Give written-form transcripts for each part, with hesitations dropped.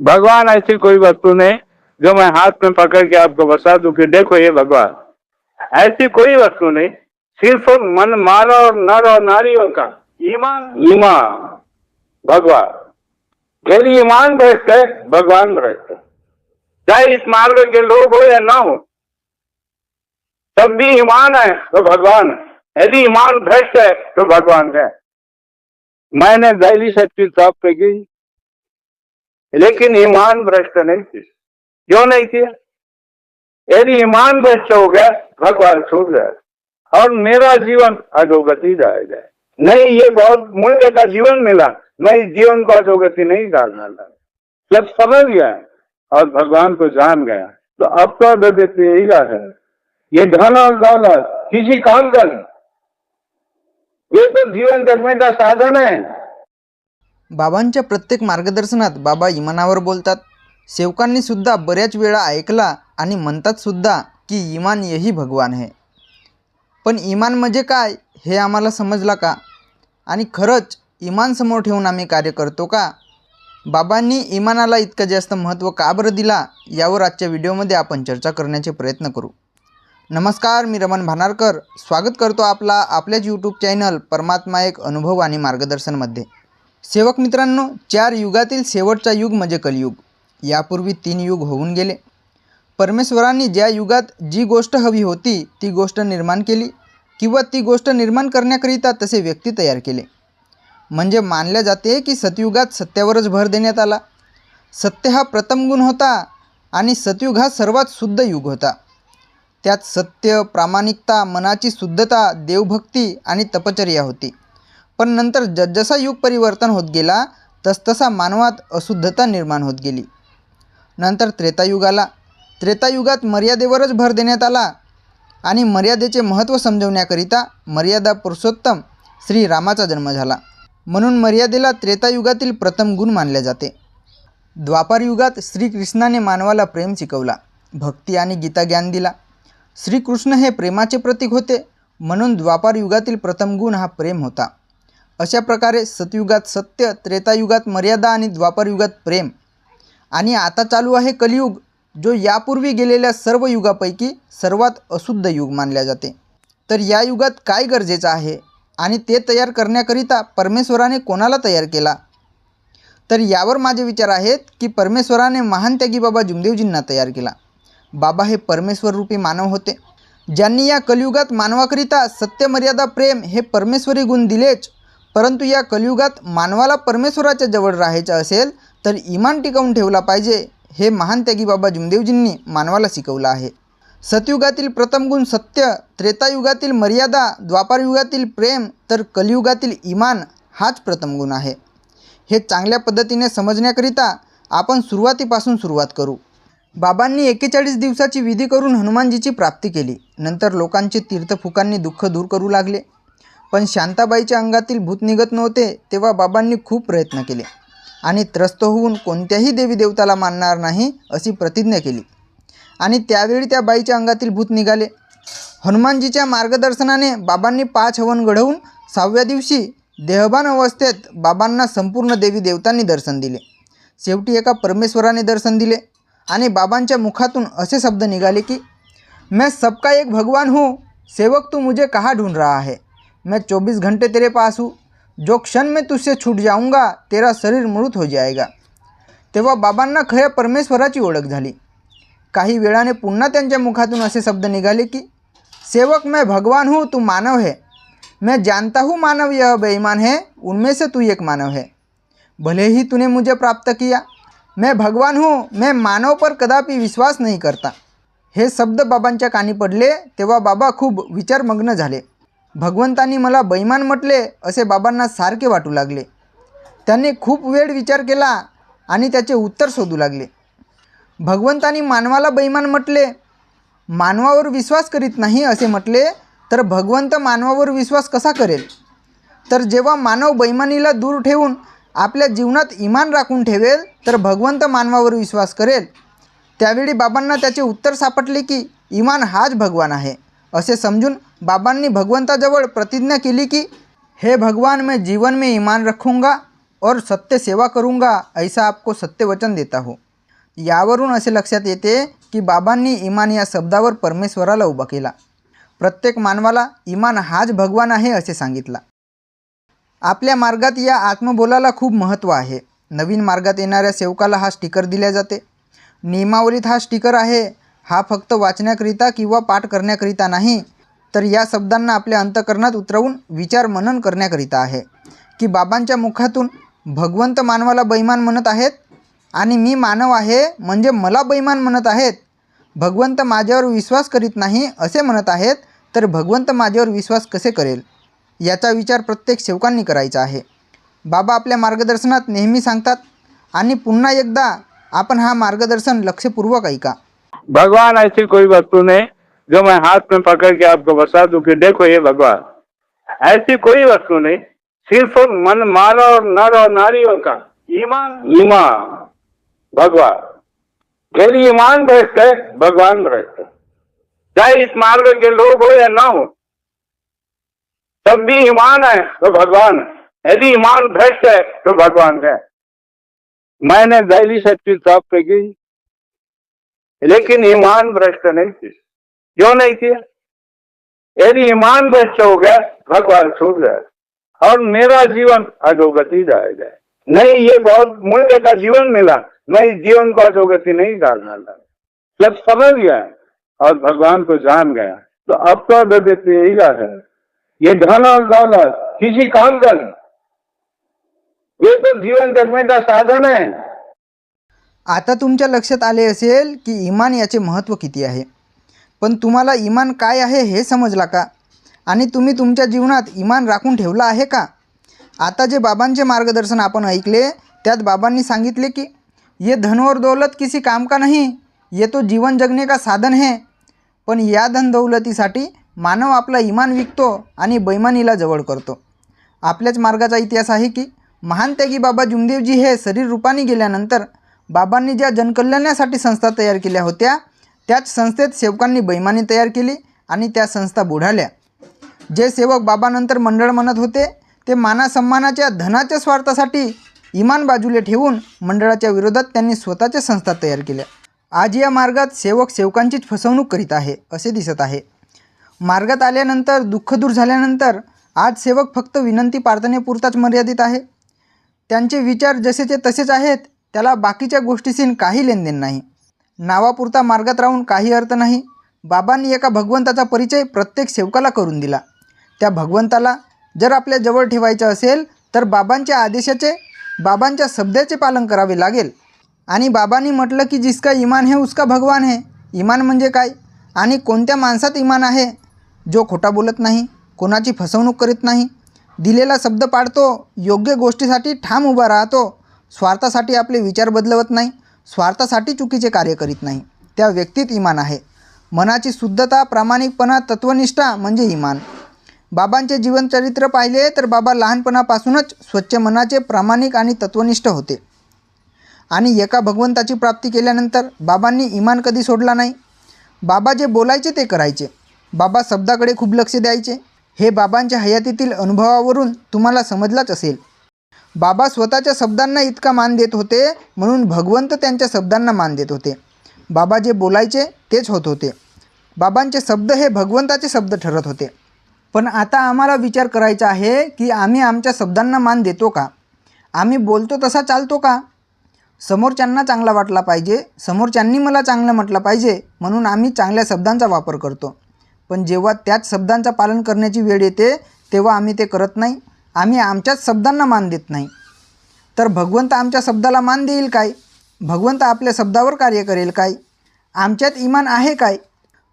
भगवान ऐसी कोई वस्तु नहीं जो मैं हाथ में पकड़ के आपको बता दूं कि देखो ये भगवान। ऐसी कोई वस्तु नहीं, सिर्फ मन मानव और नर और नारियों का ईमान भगवान। यदि ईमान भ्रष्ट है, भगवान भ्रष्ट है। चाहे इस मार्ग के लोग हो या ना हो, तब भी ईमान है तो भगवान है। यदि ईमान भ्रष्ट है तो भगवान है। मैंने दैवी शक्ति प्राप्त की, लेकिन ईमान भ्रष्ट नहीं थी। क्यों नहीं किया? यदि ईमान भ्रष्ट हो गया, भगवान छूट जाए और मेरा जीवन अधोगति जाएगा। नहीं, ये बहुत मूल्य का जीवन मिला, मैं इस जीवन को अधोगति नहीं डालना था। जब समझ गया और भगवान को जान गया, तो अब तो अधोगति यही है। ये धन और दौलत किसी काम का नहीं, ये तो जीवन जगने का साधन है। बाबांच्या प्रत्येक मार्गदर्शनात बाबा इमानावर बोलतात। सेवकांनी सुद्धा बऱ्याच वेळा ऐकला आणि म्हणतात सुद्धा की इमान यही भगवान है। पण इमान म्हणजे काय हे आम्हाला समजला का? आणि खरंच इमान समोर ठेवून आम्ही कार्य करतो का? बाबांनी इमानाला इतकं जास्त महत्त्व का बरं दिला, यावर आजच्या व्हिडिओमध्ये आपण चर्चा करण्याचे प्रयत्न करू। नमस्कार, मी रमण भानारकर स्वागत करतो आपल्याच यूट्यूब चॅनल परमात्मा एक अनुभव आणि मार्गदर्शनमध्ये। सेवक मित्रांनो, 4 युगातील शेवटचा युग म्हणजे कलियुग। यापूर्वी 3 युग होऊन गेले। परमेश्वरांनी ज्या युगात जी गोष्ट हवी होती ती गोष्ट निर्माण केली किंवा ती गोष्ट निर्माण करण्याकरिता तसे व्यक्ती तयार केले। म्हणजे मानले जाते की सतयुगात सत्यावरच भर देण्यात आला। सत्य हा प्रथम गुण होता आणि सतयुग हा सर्वात शुद्ध युग होता। त्यात सत्य, प्रामाणिकता, मनाची शुद्धता, देवभक्ती आणि तपश्चर्या होती। पण नंतर जसजसा युग परिवर्तन होत गेला तसतसा मानवात अशुद्धता निर्माण होत गेली। नंतर त्रेतायुग आला। त्रेतायुगात मर्यादेवरच भर देण्यात आला आणि मर्यादेचे महत्त्व समजवण्याकरिता मर्यादा पुरुषोत्तम श्री रामाचा जन्म झाला। म्हणून मर्यादेला त्रेतायुगातील प्रथम गुण मानले जाते। द्वापार युगात श्रीकृष्णाने मानवाला प्रेम शिकवला, भक्ती आणि गीता ज्ञान दिला। श्रीकृष्ण हे प्रेमाचे प्रतीक होते, म्हणून द्वापार युगातील प्रथम गुण हा प्रेम होता। अशा प्रकारे सतयुगात सत्य, त्रेतायुगात मर्यादा आणि द्वापार युगात प्रेम, आणि आता चालू आहे कलियुग, जो यापूर्वी गेलेल्या सर्व युगापैकी सर्वात अशुद्ध युग मानले जाते। तर या युगात काय गरजेचं आहे आणि ते तयार करण्याकरिता परमेश्वराने कोणाला तयार केला? तर यावर माझे विचार आहेत की परमेश्वराने महान त्यागी बाबा जुमदेवजींना तयार केला। बाबा हे परमेश्वर रूपी मानव होते, ज्यांनी या कलियुगात मानवाकरिता सत्य, मर्यादा, प्रेम हे परमेश्वरी गुण दिलेच, परंतु या कलियुगात मानवाला परमेश्वराच्या जवळ राहायचं असेल तर इमान टिकवून ठेवला पाहिजे, हे महान त्यागी बाबा जुमदेवजींनी मानवाला शिकवलं आहे। सतयुगातील प्रथम गुण सत्य, त्रेतायुगातील मर्यादा, द्वापार युगातील प्रेम, तर कलियुगातील इमान हाच प्रथम गुण आहे। हे चांगल्या पद्धतीने समजण्याकरिता आपण सुरुवातीपासून सुरुवात करू। बाबांनी 41 दिवसाची विधी करून हनुमानजीची प्राप्ती केली। नंतर लोकांचे तीर्थफुकांनी दुःख दूर करू लागले, पण शांताबाईच्या अंगातील भूत निघत नव्हते। तेव्हा बाबांनी खूप प्रयत्न केले आणि त्रस्त होऊन कोणत्याही देवी देवताला मानणार नाही अशी प्रतिज्ञा केली, आणि त्यावेळी त्या बाईच्या अंगातील भूत निघाले। हनुमानजीच्या मार्गदर्शनाने बाबांनी 5 हवन घडवून 6व्या दिवशी देहभान अवस्थेत बाबांना संपूर्ण देवी देवतांनी दर्शन दिले। शेवटी एका परमेश्वराने दर्शन दिले आणि बाबांच्या मुखातून असे शब्द निघाले की मैं सबका एक भगवान हूँ, सेवक तू मुझे कहाँ ढूंढ रहा है? मैं 24 घंटे तेरे पास हूँ, जो क्षण में तुझसे छूट जाऊंगा तेरा शरीर मृत हो जाएगा। तेव्हा बाबांना खऱ्या परमेश्वराची ओळख झाली। काही वेळाने पुन्हा त्यांच्या मुखातून असे शब्द निघाले की सेवक मैं भगवान हूँ, तू मानव है। मैं जानता हूँ मानव यह बेईमान है, उनमें से तू एक मानव है। भले ही तूने मुझे प्राप्त किया, मैं भगवान हूँ, मैं मानव पर कदापि विश्वास नहीं करता। हे शब्द बाबांच्या कानी पडले तेव्हा बाबा खूप विचारमग्न झाले। भगवंतांनी मला बेईमान म्हटले असे बाबांना सारखे वाटू लागले। त्यांनी खूप वेळ विचार केला आणि त्याचे उत्तर शोधू लागले। भगवंतांनी मानवाला बेईमान म्हटले, मानवावर विश्वास करीत नाही असे म्हटले, तर भगवंत मानवावर विश्वास कसा करेल? तर जेव्हा मानव बेईमानीला दूर ठेवून आपल्या जीवनात इमान राखून ठेवेल तर भगवंत मानवावर विश्वास करेल। त्यावेळी बाबांना त्याचे उत्तर सापडले की इमान हाच भगवान आहे। असे समजून बाबांनी भगवंताजवळ प्रतिज्ञा केली की हे भगवान, मैं जीवन में ईमान रखूँगा और सत्य सेवा करूँगा ऐसा आपको सत्य वचन देता हूँ। यावरून असे लक्षात येते की बाबांनी इमान या शब्दावर परमेश्वराला उभा केला. प्रत्येक मानवाला इमान हाच भगवान आहे असे सांगितला. आपल्या मार्गात या आत्मबोलाला खूप महत्त्व आहे. नवीन मार्गात येणाऱ्या सेवकाला हा स्टिकर दिला जाते. नियमावलीत हा स्टिकर आहे. हा फक्त वाचण्याकरिता किंवा पाठ करण्याकरिता नाही, तर या शब्दांना आपल्या अंतःकरणात उतरवून विचार मनन करण्याकरिता आहे की बाबांच्या मुखातून भगवंत मानवाला बैमान म्हणत आहेत आणि मी मानव आहे म्हणजे मला बैमान म्हणत आहेत. भगवंत माझ्यावर विश्वास करीत नाही असे म्हणत आहेत, तर भगवंत माझ्यावर विश्वास कसे करेल याचा विचार प्रत्येक सेवकांनी करायचा आहे. बाबा आपल्या मार्गदर्शनात नेहमी सांगतात आणि पुन्हा एकदा आपण हा मार्गदर्शन लक्षपूर्वक ऐका. भगवान ऐसी कोई वस्तु नहीं जो मैं हाथ में पकड़ के आपको बता दूं कि देखो ये भगवान. ऐसी कोई वस्तु नहीं, सिर्फ मन मानव और नर और नारियों का ईमान भगवान. यदि ईमान भ्रष्ट है, भगवान भ्रष्ट है. चाहे इस मार्ग के लोग हो या ना हो, तब भी ईमान है तो भगवान है. यदि ईमान भ्रष्ट है तो भगवान है. मैंने दैली शक्ति प्राप्त की, लेकिन ईमान भ्रष्ट नहीं थी. क्यों नहीं किया? यदि ईमान भ्रष्ट हो गया, भगवान छूट गया और मेरा जीवन अधोगति जाएगा. नहीं, ये बहुत मूल्य का जीवन मिला, मैं इस जीवन को अधोगति नहीं डालना था. जब समझ गया और भगवान को जान गया, तो अब तो अधोगति यही है. ये धन और दौलत किसी काम का नहीं, ये तो जीवन जगने का साधन है. आता तुमच्या लक्षात आले असेल की इमान याचे महत्त्व किती आहे. पण तुम्हाला इमान काय आहे हे समजला का? आणि तुम्ही तुमच्या जीवनात इमान राखून ठेवला आहे का? आता जे बाबांचे मार्गदर्शन आपण ऐकले त्यात बाबांनी सांगितले की ये धन और दौलत किसी काम का नहीं, ये तो जीवन जगने का साधन है. पण या धन दौलतीसाठी मानव आपला इमान विकतो आणि बैमानीला जवळ करतो. आपल्याच मार्गाचा इतिहास आहे की महान त्यागी बाबा जुमदेवजी हे शरीर रूपाने गेल्यानंतर बाबांनी ज्या जनकल्याणासाठी संस्था तयार केल्या होत्या त्याच संस्थेत सेवकांनी बैमानी तयार केली आणि त्या संस्था बुडाल्या. जे सेवक बाबानंतर मंडळ म्हणत होते ते मानासन्मानाच्या धनाच्या स्वार्थासाठी इमान बाजूला ठेवून मंडळाच्या विरोधात त्यांनी स्वतःच्या संस्था तयार केल्या. आज या मार्गात सेवक सेवकांचीच फसवणूक करीत आहे असे दिसत आहे. मार्गात आल्यानंतर दुःख दूर झाल्यानंतर आज सेवक फक्त विनंती प्रार्थनेपुरताच मर्यादित आहे. त्यांचे विचार जसेचे तसेच आहेत, त्याला बाकीच्या गोष्टीशी काही लेनदेन नाही. नावापुरता मार्गात राहून काही अर्थ नाही. बाबांनी एका भगवंताचा परिचय प्रत्येक सेवकाला करून दिला. त्या भगवंताला जर आपल्या जवळ ठेवायचं असेल तर बाबांच्या आदेशाचे, बाबांच्या शब्दाचे पालन करावे लागेल. आणि बाबांनी म्हटलं की जिसका ईमान है उसका भगवान है. ईमान म्हणजे काय आणि कोणत्या माणसात ईमान आहे? जो खोटा बोलत नाही, कोणाची फसवणूक करीत नाही, दिलेला शब्द पाळतो, योग्य गोष्टीसाठी ठाम उभा राहतो, स्वार्थासाठी आपले विचार बदलवत नाही, स्वार्थासाठी चुकीचे कार्य करीत नाही, त्या व्यक्तीत ईमान आहे. मनाची शुद्धता, प्रामाणिकपणा, तत्वनिष्ठा म्हणजे ईमान. बाबांचे जीवनचरित्र पाहिले तर बाबा लहानपणापासूनच स्वच्छ मनाचे, प्रामाणिक आणि तत्वनिष्ठ होते. आणि एका भगवंताची प्राप्ती केल्यानंतर बाबांनी ईमान कधी सोडला नाही. बाबा जे बोलायचे ते करायचे. बाबा शब्दाकडे खूप लक्ष द्यायचे. हे बाबांच्या हयातीतील अनुभवावरून तुम्हाला समजलाच असेल. बाबा स्वतःच्या शब्दांना इतका मान देत होते म्हणून भगवंत त्यांच्या शब्दांना मान देत होते. बाबा जे बोलायचे तेच होत होते. बाबांचे शब्द हे भगवंताचे शब्द ठरत होते. पण आता आम्हाला विचार करायचा आहे की आम्ही आमच्या शब्दांना मान देतो का? आम्ही बोलतो तसा चालतो का? समोरच्यांना चांगला वाटला पाहिजे, समोरच्यांनी मला चांगलं म्हटलं पाहिजे म्हणून आम्ही चांगल्या शब्दांचा वापर करतो. पण जेव्हा त्याच शब्दांचा पालन करण्याची वेळ येते तेव्हा आम्ही ते करत नाही. आम्ही आमच्याच शब्दांना मान देत नाही. तर भगवंत आमच्या शब्दाला मान देईल काय? भगवंत आपल्या शब्दावर कार्य करेल काय? आमच्यात ईमान आहे काय?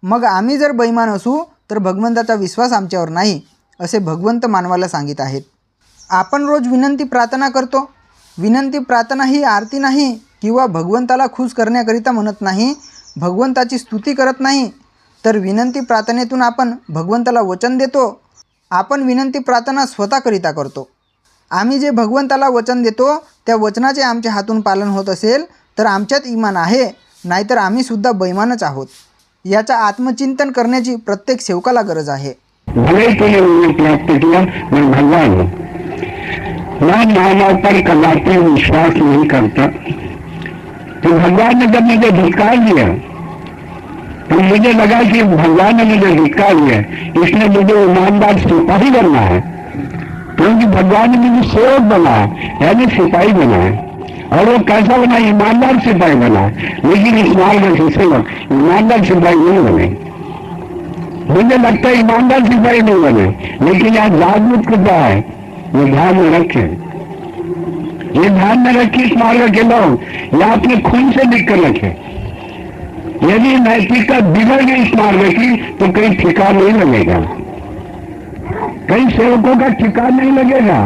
मग आम्ही जर बैमान असू तर भगवंताचा विश्वास आमच्यावर नाही असे भगवंत मानवाला सांगित आहेत. आपण रोज विनंती प्रार्थना करतो. विनंती प्रार्थना ही आरती नाही किंवा भगवंताला खुश करण्याकरिता म्हणत नाही, भगवंताची स्तुती करत नाही, तर विनंती प्रार्थनेतून आपण भगवंताला वचन देतो. आपण विनंती प्रार्थना स्वतःकरिता करतो. आम्ही जे भगवंताला वचन देतो त्या वचनाचे आमच्या हातून पालन होत असेल तर आमच्यात ईमान आहे, नाहीतर आम्हीसुद्धा बैमानच आहोत. याचा आत्मचिंतन करण्याची प्रत्येक सेवकाला गरज आहे. भले के लिए उन्हें प्राप्त किया, मैं भगवान हूँ. मैं मानव पर कदापि विश्वास नहीं करता। तो भगवान ने जब मुझे धिक्कार दिया तो मुझे लगा कि भगवान ने मुझे धिक्कार दिया, इसने मुझे ईमानदार सिपाही बनना है, क्योंकि भगवान ने मुझे सेवक बनाया, यानी सिपाही बनाया। और वो कैसा बना? ईमानदार सिपाही बना। लेकिन इस मार्ग से सेवक ईमानदार सिपाही नहीं बने। मुझे लगता है ईमानदार सिपाही नहीं बने, लेकिन आज जागरूक कृपा है, ये ध्यान में रखें, ये ध्यान में रखिए। इस मार्ग के लोग या अपने खून से लिख कर रखें। यदि नैतिकता बिगड़ गई इस मार्ग की तो कहीं ठिकाना नहीं लगेगा, कई सेवकों का ठिकाना नहीं लगेगा।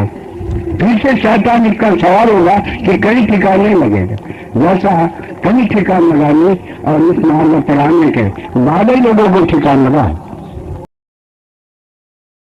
फिर से शैतान इसका सवाल होगा कि कहीं ठिकाना नहीं लगेगा। जैसा कहीं ठिकाना लगाने और इस मार्ग पर आने के बाद ही लोगों को ठिकाना लगा।